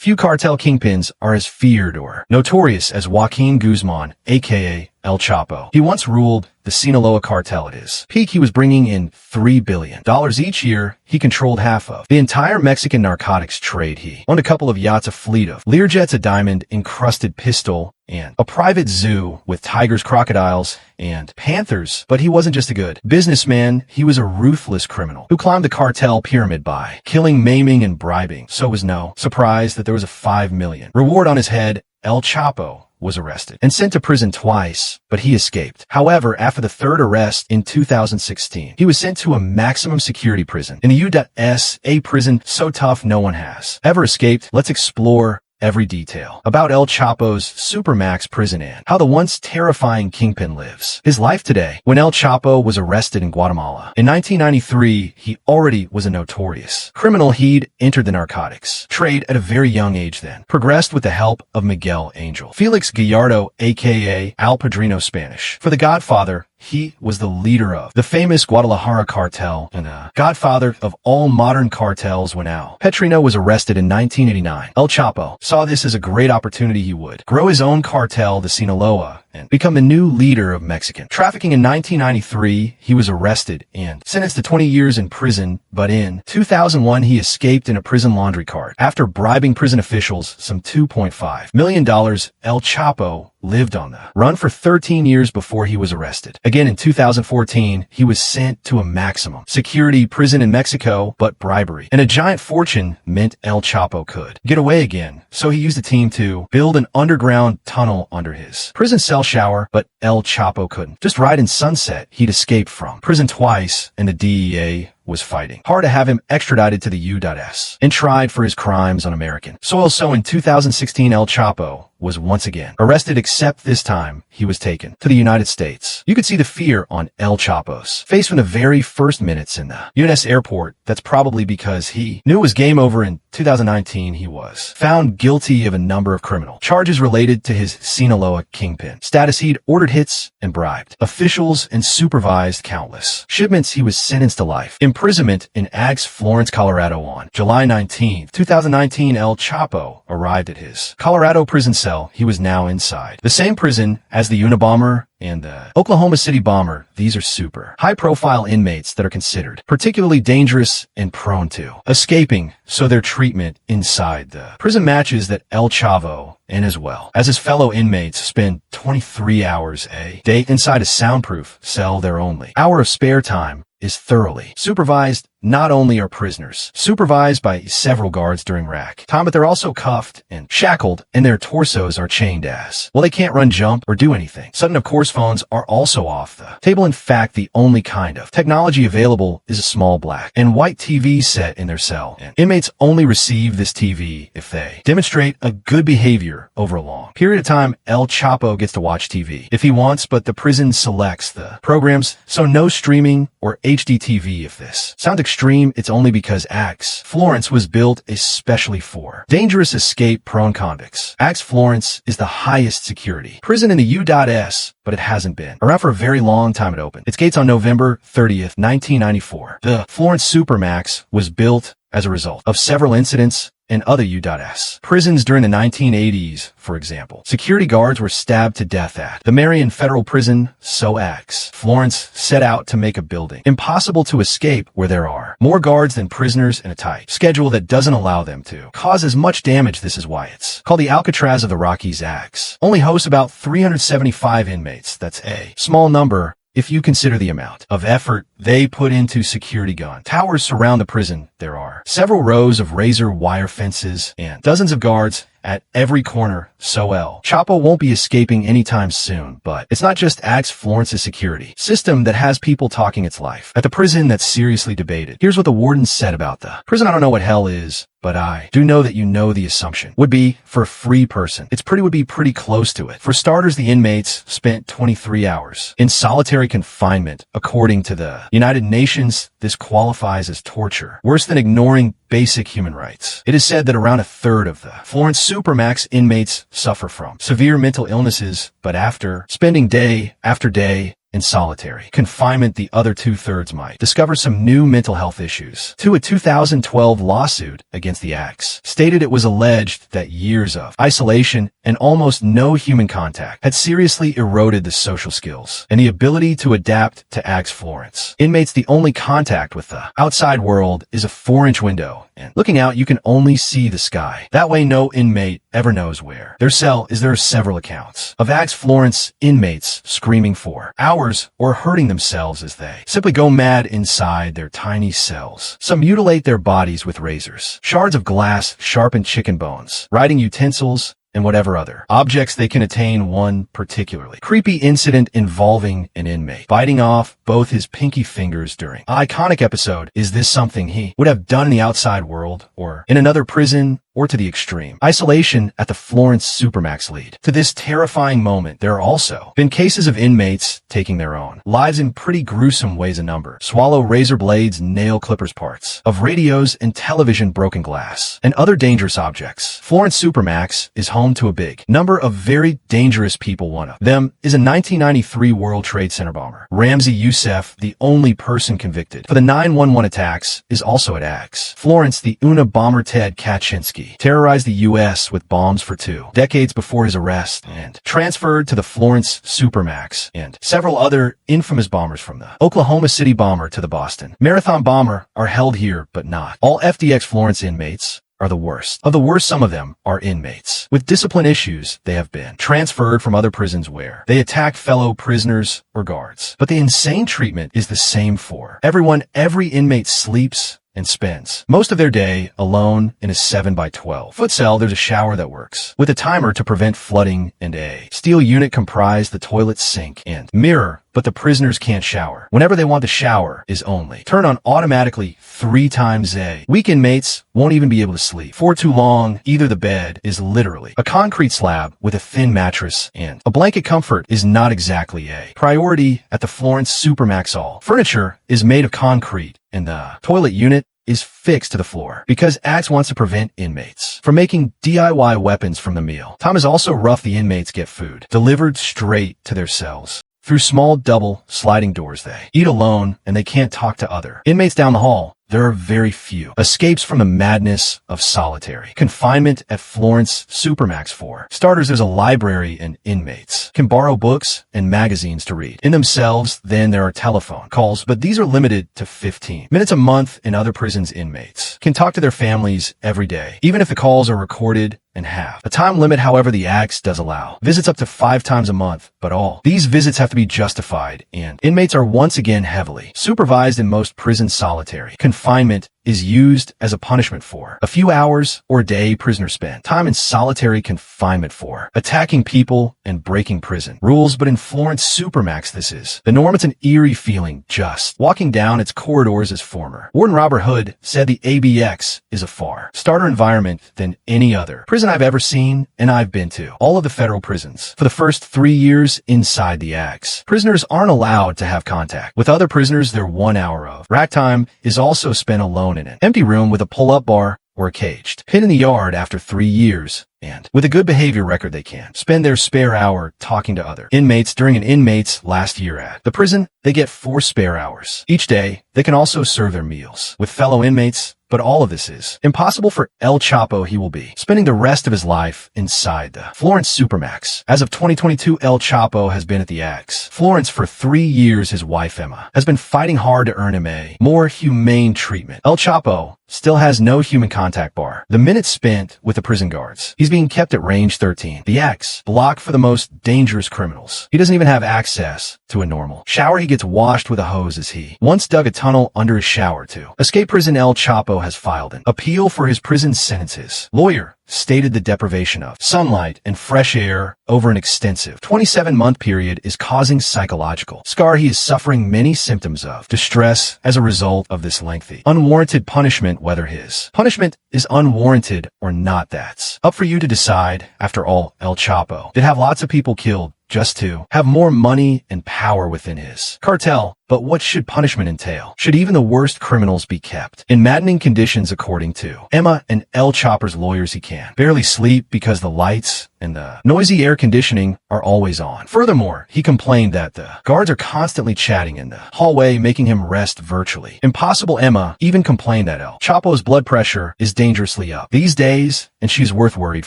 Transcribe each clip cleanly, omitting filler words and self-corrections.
Few cartel kingpins are as feared or notorious as Joaquín Guzmán, aka El Chapo. He once ruled the Sinaloa Cartel at his peak. He was bringing in $3 billion each year. He controlled half of the entire Mexican narcotics trade. He owned a couple of yachts, a fleet of Learjets, a diamond-encrusted pistol, and a private zoo with tigers, crocodiles, and panthers. But he wasn't just a good businessman, he was a ruthless criminal who climbed the cartel pyramid by killing, maiming, and bribing. So it was no surprise that there was a $5 million reward on his head. El Chapo was arrested and sent to prison twice, but he escaped. However, after the third arrest in 2016, he was sent to a maximum security prison in the U.S., a prison so tough no one has ever escaped. Let's explore every detail about El Chapo's Supermax prison and how the once terrifying kingpin lives his life today. When El Chapo was arrested in Guatemala in 1993, he already was a notorious criminal. He'd entered the narcotics trade at a very young age, then progressed with the help of Miguel Angel Felix Gallardo, aka Al Padrino Spanish for The Godfather. He was the leader of the famous Guadalajara cartel and the godfather of all modern cartels. When Al Padrino was arrested in 1989, El Chapo saw this as a great opportunity. He would grow his own cartel, the Sinaloa, and become the new leader of Mexican trafficking. In 1993, he was arrested and sentenced to 20 years in prison, but in 2001, he escaped in a prison laundry cart. After bribing prison officials some $2.5 million, El Chapo lived on the run for 13 years before he was arrested. Again, in 2014, he was sent to a maximum security prison in Mexico, but bribery and a giant fortune meant El Chapo could get away again. So he used a team to build an underground tunnel under his prison cell shower, but El Chapo couldn't just ride in sunset. He'd escaped from prison twice, and the DEA was fighting hard to have him extradited to the U.S. and tried for his crimes on American soil. So in 2016, El Chapo was once again arrested, except this time he was taken to the United States. You could see the fear on El Chapo's face from the very first minutes in the U.S. airport. That's probably because he knew it was game over. In 2019, he was found guilty of a number of criminal charges related to his Sinaloa kingpin status. He'd ordered hits and bribed officials and supervised countless shipments. He was sentenced to life imprisonment in Aix, Florence, Colorado on July 19, 2019. El Chapo arrived at his Colorado prison cell. He was now inside the same prison as the Unabomber and the Oklahoma City bomber. These are super high-profile inmates that are considered particularly dangerous and prone to escaping, so their treatment inside the prison matches that El Chapo and as well as his fellow inmates spend 23 hours a day inside a soundproof cell. Their only hour of spare time is thoroughly supervised. Not only are prisoners supervised by several guards during rack time, but they're also cuffed and shackled, and their torsos are chained as well. They can't run, jump, or do anything sudden. Of course, phones are also off the table. In fact, the only kind of technology available is a small black and white TV set in their cell, and inmates only receive this TV if they demonstrate a good behavior over a long period of time. El Chapo gets to watch TV if he wants, but the prison selects the programs, so no streaming or HD TV. If this sounds extreme, it's only because Aix, Florence was built especially for dangerous escape-prone convicts. Aix, Florence is the highest security prison in the U.S., but it hasn't been around for a very long time. It opened its gates on November 30th, 1994. The Florence Supermax was built as a result of several incidents in other U.S. prisons during the 1980s. For example, security guards were stabbed to death at the Marion Federal Prison. So Aix, Florence set out to make a building impossible to escape, where there are more guards than prisoners and a tight schedule that doesn't allow them to cause as much damage. This is why it's called the Alcatraz of the Rockies. Aix only hosts about 375 inmates. That's a small number if you consider the amount of effort they put into security. Gun towers surround the prison. There are several rows of razor wire fences and dozens of guards at every corner. So El Chapo won't be escaping anytime soon. But it's not just Aix, Florence's security system that has people talking its life at the prison that's seriously debated. Here's what the warden said about the prison. I don't know what hell is, but I do know that you know the assumption would be for a free person. Would be pretty close to it. For starters, the inmates spent 23 hours in solitary confinement. According to the United Nations, this qualifies as torture, worse than ignoring basic human rights. It is said that around a third of the Florence Supermax inmates suffer from severe mental illnesses, but after spending day after day in solitary confinement, the other two-thirds might discover some new mental health issues. A 2012 lawsuit against the ACS stated it was alleged that years of isolation and almost no human contact had seriously eroded the social skills and the ability to adapt to ACS Florence. Inmates, the only contact with the outside world is a 4-inch window, and looking out you can only see the sky. That way no inmate ever knows where their cell is. There are several accounts of ACS Florence inmates screaming for hours or hurting themselves as they simply go mad inside their tiny cells. Some mutilate their bodies with razors, shards of glass, sharpened chicken bones, writing utensils, and whatever other objects they can attain. One particularly creepy incident involving an inmate biting off both his pinky fingers during an iconic episode. Is this something he would have done in the outside world or in another prison, or to the extreme isolation at the Florence Supermax lead to this terrifying moment? There are also been cases of inmates taking their own lives in pretty gruesome ways. A number swallow razor blades, nail clippers, parts of radios and television, broken glass, and other dangerous objects. Florence Supermax is home to a big number of very dangerous people. One of them is a 1993 World Trade Center bomber, Ramzi Youssef. The only person convicted for the 9/11 attacks is also at ACS Florence. The UNA bomber Ted Kaczynski terrorized the U.S. with bombs for 2 decades before his arrest and transferred to the Florence Supermax, and several other infamous bombers, from the Oklahoma City bomber to the Boston Marathon bomber, are held here. But not all FDX Florence inmates are the worst of the worst. Some of them are inmates with discipline issues. They have been transferred from other prisons where they attack fellow prisoners or guards. But the insane treatment is the same for everyone. Every inmate sleeps and spends most of their day alone in a 7x12 foot cell. There's a shower that works with a timer to prevent flooding and a steel unit comprise the toilet, sink, and mirror. But the prisoners can't shower whenever they want. The shower is only turned on automatically 3 times a week. Inmates won't even be able to sleep for too long either. The bed is literally a concrete slab with a thin mattress, and a blanket. Comfort is not exactly a priority at the Florence Supermax. All furniture is made of concrete, and the toilet unit is fixed to the floor because ACS wants to prevent inmates from making DIY weapons from the meal. Time is also rough. The inmates get food delivered straight to their cells through small double sliding doors. They eat alone, and they can't talk to other inmates down the hall. There are very few escapes from the madness of solitary confinement at Florence Supermax. For starters, there's a library, and inmates can borrow books and magazines to read in themselves. Then there are telephone calls, but these are limited to 15 minutes a month. In other prisons, inmates can talk to their families every day, even if the calls are recorded and have a time limit. However, the ACS does allow visits up to 5 times a month, but all these visits have to be justified, and inmates are once again heavily supervised. In most prisons, solitary confinement is used as a punishment for a few hours or a day. Prisoners spend time in solitary confinement for attacking people and breaking prison rules. But in Florence Supermax, this is the norm. It's an eerie feeling just walking down its corridors. As former Warden Robert Hood said, the ABX is a far starter environment than any other prison I've ever seen, and I've been to all of the federal prisons. For the first 3 years inside the ACS, prisoners aren't allowed to have contact with other prisoners. Their 1 hour of rack time is also spent alone in an empty room with a pull-up bar or a caged pin in the yard. After 3 years, and with a good behavior record, they can spend their spare hour talking to other inmates. During an inmate's last year at the prison, they get 4 spare hours each day. They can also serve their meals with fellow inmates. But all of this is impossible for El Chapo. He will be spending the rest of his life inside the Florence Supermax. As of 2022, El Chapo has been at the ACS Florence for 3 years. His wife, Emma, has been fighting hard to earn him a more humane treatment. El Chapo still has no human contact bar the minutes spent with the prison guards. He's being kept at range 13, the ACS block for the most dangerous criminals. He doesn't even have access to a normal shower. He gets washed with a hose, as he once dug a tunnel under his shower to escape prison. El Chapo has filed an appeal for his prison sentences. Lawyer stated the deprivation of sunlight and fresh air over an extensive 27-month period is causing psychological scar. He is suffering many symptoms of distress as a result of this lengthy, unwarranted punishment. Whether his punishment is unwarranted or not, that's up for you to decide. After all, El Chapo did have lots of people killed just to have more money and power within his cartel. But what should punishment entail? Should even the worst criminals be kept in maddening conditions? According to Emma and El Chapo's lawyers, he can barely sleep because the lights and the noisy air conditioning are always on. Furthermore, he complained that the guards are constantly chatting in the hallway, making him rest virtually. Impossible Emma even complained that El Chapo's blood pressure is dangerously up these days, and she's worth worried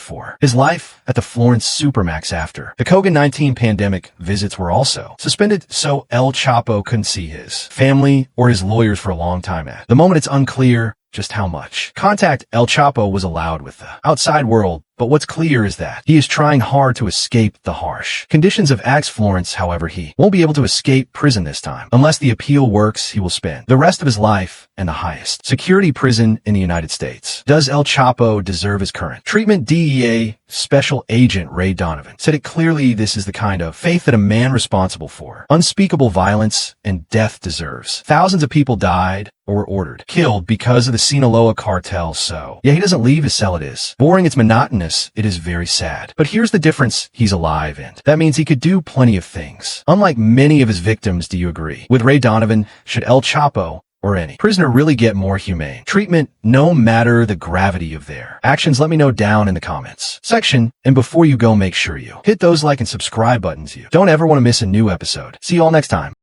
for. His life at the Florence Supermax after the COVID-19 pandemic visits were also suspended, so El Chapo couldn't see his family or his lawyers for a long time. At the moment, it's unclear just how much contact El Chapo was allowed with the outside world, but what's clear is that he is trying hard to escape the harsh conditions of Florence. However, he won't be able to escape prison this time. Unless the appeal works, he will spend the rest of his life in the highest security prison in the United States. Does El Chapo deserve his current treatment? DEA Special Agent Ray Donovan said it clearly, this is the kind of faith that a man responsible for unspeakable violence and death deserves. Thousands of people died or were ordered killed because of the Sinaloa Cartel, so yeah, he doesn't leave his cell. It is boring, it's monotonous, it is very sad. But here's the difference: he's alive, and that means he could do plenty of things. Unlike many of his victims, do you agree with Ray Donovan? Should El Chapo or any prisoner really get more humane treatment, no matter the gravity of their actions? Let me know down in the comments section. And before you go, make sure you hit those like and subscribe buttons. You don't ever want to miss a new episode. See you all next time.